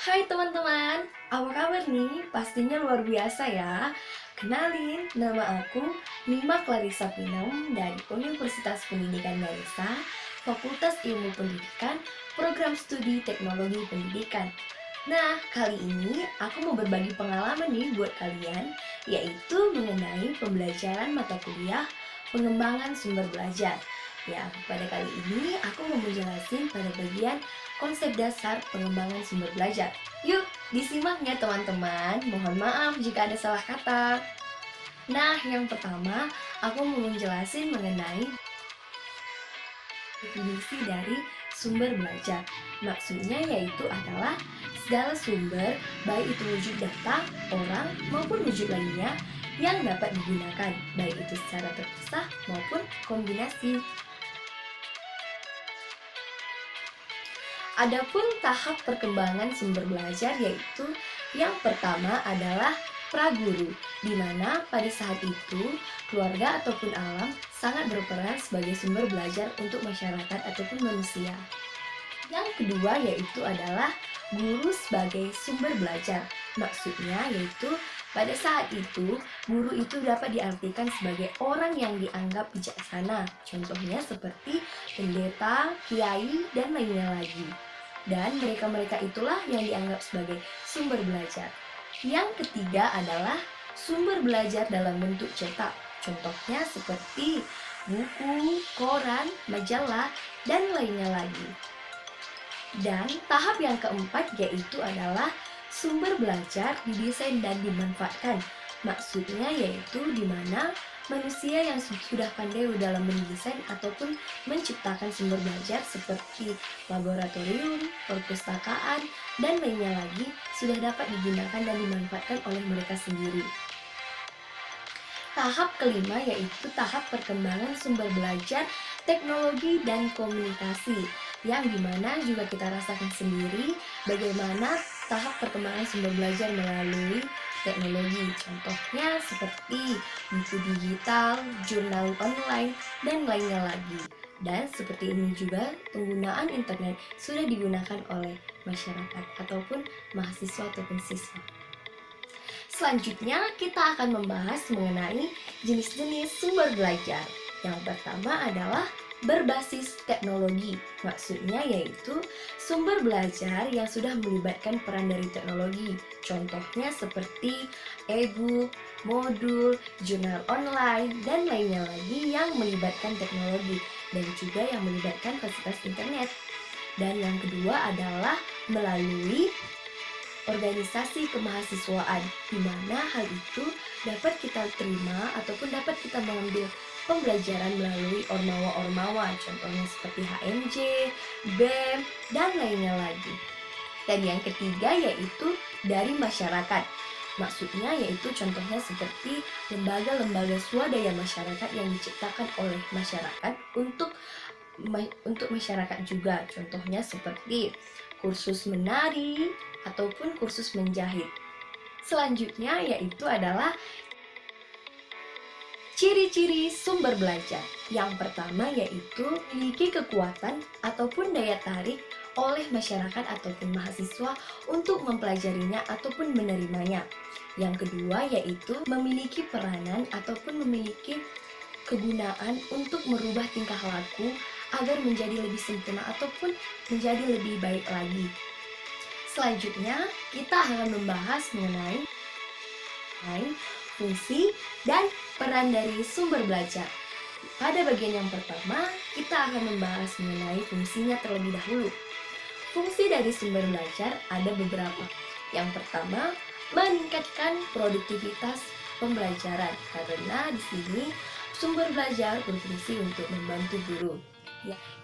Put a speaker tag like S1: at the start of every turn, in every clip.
S1: Hai teman-teman, apa kabar nih? Pastinya luar biasa ya. Kenalin, nama aku Nima Clarissa Pinam dari Universitas Pendidikan Ganesha, Fakultas Ilmu Pendidikan, Program Studi Teknologi Pendidikan. Nah, kali ini aku mau berbagi pengalaman nih buat kalian, yaitu mengenai pembelajaran mata kuliah pengembangan sumber belajar. Ya, pada kali ini aku mau menjelaskan pada bagian konsep dasar pengembangan sumber belajar. Yuk, disimaknya teman-teman. Mohon maaf jika ada salah kata. Nah, yang pertama, aku mau menjelaskan mengenai definisi dari sumber belajar. Maksudnya yaitu adalah segala sumber, baik itu wujud data, orang, maupun wujud lainnya yang dapat digunakan, baik itu secara terpisah maupun kombinasi. Adapun tahap perkembangan sumber belajar yaitu yang pertama adalah praguru, di mana pada saat itu keluarga ataupun alam sangat berperan sebagai sumber belajar untuk masyarakat ataupun manusia. Yang kedua yaitu adalah guru sebagai sumber belajar. Maksudnya yaitu pada saat itu guru itu dapat diartikan sebagai orang yang dianggap bijaksana. Contohnya seperti pendeta, kiai, dan lainnya lagi. Dan mereka-mereka itulah yang dianggap sebagai sumber belajar. Yang ketiga adalah sumber belajar dalam bentuk cetak. Contohnya seperti buku, koran, majalah, dan lainnya lagi. Dan tahap yang keempat yaitu adalah sumber belajar didesain dan dimanfaatkan. Maksudnya yaitu di mana manusia yang sudah pandai dalam mendesain ataupun menciptakan sumber belajar seperti laboratorium, perpustakaan, dan lainnya lagi sudah dapat digunakan dan dimanfaatkan oleh mereka sendiri. Tahap kelima yaitu tahap perkembangan sumber belajar, teknologi, dan komunikasi, yang dimana juga kita rasakan sendiri bagaimana tahap perkembangan sumber belajar melalui teknologi. Contohnya seperti buku digital, jurnal online, dan lainnya lagi. Dan seperti ini juga penggunaan internet sudah digunakan oleh masyarakat ataupun mahasiswa ataupun siswa. Selanjutnya kita akan membahas mengenai jenis-jenis sumber belajar. Yang pertama adalah berbasis teknologi. Maksudnya yaitu sumber belajar yang sudah melibatkan peran dari teknologi. Contohnya seperti e-book, modul, jurnal online, dan lainnya lagi yang melibatkan teknologi dan juga yang melibatkan fasilitas internet. Dan yang kedua adalah melalui organisasi kemahasiswaan, di mana hal itu dapat kita terima ataupun dapat kita mengambil pembelajaran melalui ormawa-ormawa, contohnya seperti HMJ, BEM, dan lainnya lagi. Dan yang ketiga yaitu dari masyarakat. Maksudnya yaitu contohnya seperti lembaga-lembaga swadaya masyarakat yang diciptakan oleh masyarakat untuk masyarakat juga. Contohnya seperti kursus menari ataupun kursus menjahit. Selanjutnya yaitu adalah ciri-ciri sumber belajar. Yang pertama yaitu memiliki kekuatan ataupun daya tarik oleh masyarakat ataupun mahasiswa untuk mempelajarinya ataupun menerimanya. Yang kedua yaitu memiliki peranan ataupun memiliki kegunaan untuk merubah tingkah laku agar menjadi lebih sempurna ataupun menjadi lebih baik lagi. Selanjutnya, kita akan membahas mengenai fungsi dan peran dari sumber belajar. Pada bagian yang pertama, kita akan membahas mengenai fungsinya terlebih dahulu. Fungsi dari sumber belajar ada beberapa. Yang pertama, meningkatkan produktivitas pembelajaran, karena di sini sumber belajar berfungsi untuk membantu guru.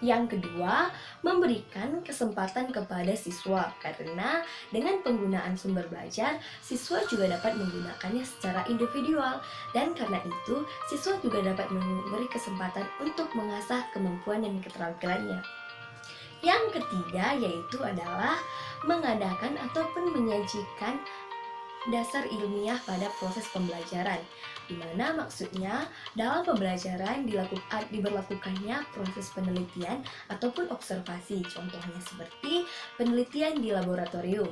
S1: Yang kedua, memberikan kesempatan kepada siswa, karena dengan penggunaan sumber belajar, siswa juga dapat menggunakannya secara individual, dan karena itu siswa juga dapat memberi kesempatan untuk mengasah kemampuan dan keterampilannya. Yang ketiga yaitu adalah mengadakan ataupun menyajikan dasar ilmiah pada proses pembelajaran, di mana maksudnya dalam pembelajaran diberlakukannya proses penelitian ataupun observasi, contohnya seperti penelitian di laboratorium.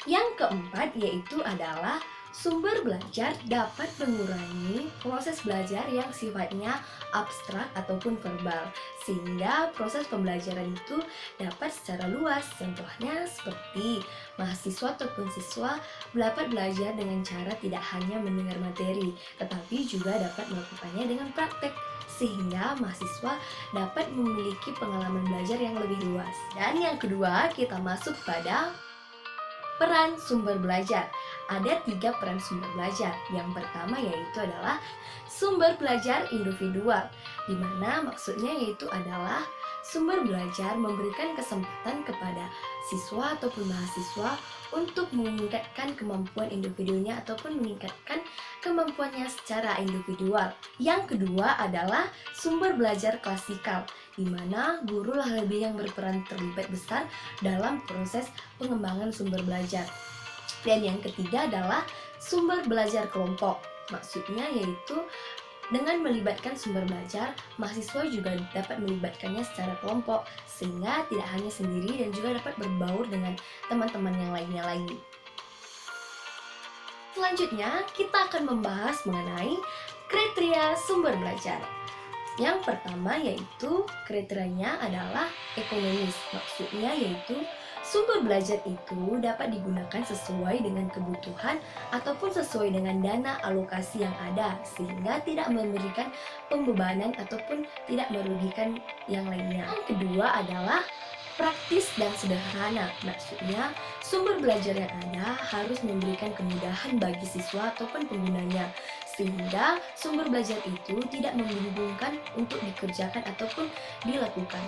S1: Yang keempat yaitu adalah sumber belajar dapat mengurangi proses belajar yang sifatnya abstrak ataupun verbal, sehingga proses pembelajaran itu dapat secara luas. Contohnya seperti mahasiswa ataupun siswa dapat belajar dengan cara tidak hanya mendengar materi, tetapi juga dapat melakukannya dengan praktek, sehingga mahasiswa dapat memiliki pengalaman belajar yang lebih luas. Dan yang kedua, kita masuk pada peran sumber belajar. Ada 3 peran sumber belajar. Yang pertama yaitu adalah sumber belajar individual, di mana maksudnya yaitu adalah sumber belajar memberikan kesempatan kepada siswa ataupun mahasiswa untuk meningkatkan kemampuan individunya ataupun meningkatkan kemampuannya secara individual. Yang kedua adalah sumber belajar klasikal, di mana guru lah lebih yang berperan terlibat besar dalam proses pengembangan sumber belajar. Dan yang ketiga adalah sumber belajar kelompok. Maksudnya yaitu dengan melibatkan sumber belajar, mahasiswa juga dapat melibatkannya secara kelompok, sehingga tidak hanya sendiri dan juga dapat berbaur dengan teman-teman yang lainnya lagi. Selanjutnya, kita akan membahas mengenai kriteria sumber belajar. Yang pertama yaitu kriterianya adalah ekonomis. Maksudnya yaitu sumber belajar itu dapat digunakan sesuai dengan kebutuhan ataupun sesuai dengan dana alokasi yang ada, sehingga tidak memberikan pembebanan ataupun tidak merugikan yang lainnya. Yang kedua adalah praktis dan sederhana. Maksudnya sumber belajar yang ada harus memberikan kemudahan bagi siswa ataupun penggunanya, sehingga sumber belajar itu tidak membingungkan untuk dikerjakan ataupun dilakukan.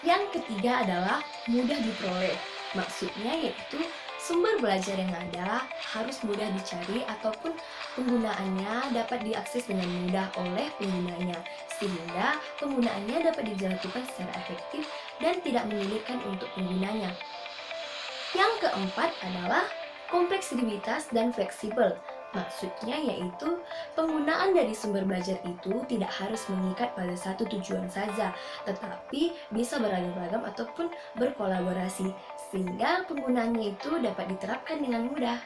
S1: Yang ketiga adalah mudah diperoleh. Maksudnya yaitu sumber belajar yang ada harus mudah dicari ataupun penggunaannya dapat diakses dengan mudah oleh penggunanya, sehingga penggunaannya dapat dilakukan secara efektif dan tidak menyulitkan untuk penggunanya. Yang keempat adalah kompleksibilitas dan fleksibel. Maksudnya yaitu penggunaan dari sumber belajar itu tidak harus mengikat pada satu tujuan saja, tetapi bisa beragam-ragam ataupun berkolaborasi, sehingga penggunaannya itu dapat diterapkan dengan mudah.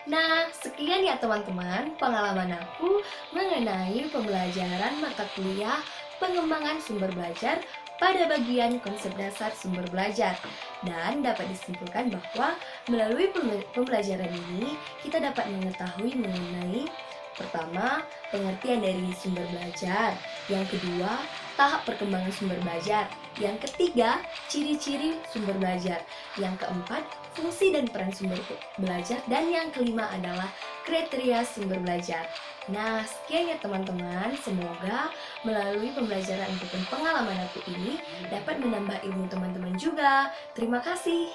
S1: Nah, sekian ya teman-teman pengalaman aku mengenai pembelajaran mata kuliah pengembangan sumber belajar pada bagian konsep dasar sumber belajar. Dan dapat disimpulkan bahwa melalui pembelajaran ini kita dapat mengetahui mengenai pertama, pengertian dari sumber belajar. Yang kedua, tahap perkembangan sumber belajar. Yang ketiga, ciri-ciri sumber belajar. Yang keempat, fungsi dan peran sumber belajar. Dan yang kelima adalah kriteria sumber belajar. Nah, sekian ya teman-teman. Semoga melalui pembelajaran ataupun pengalaman aku ini dapat menambah ilmu teman-teman juga. Terima kasih.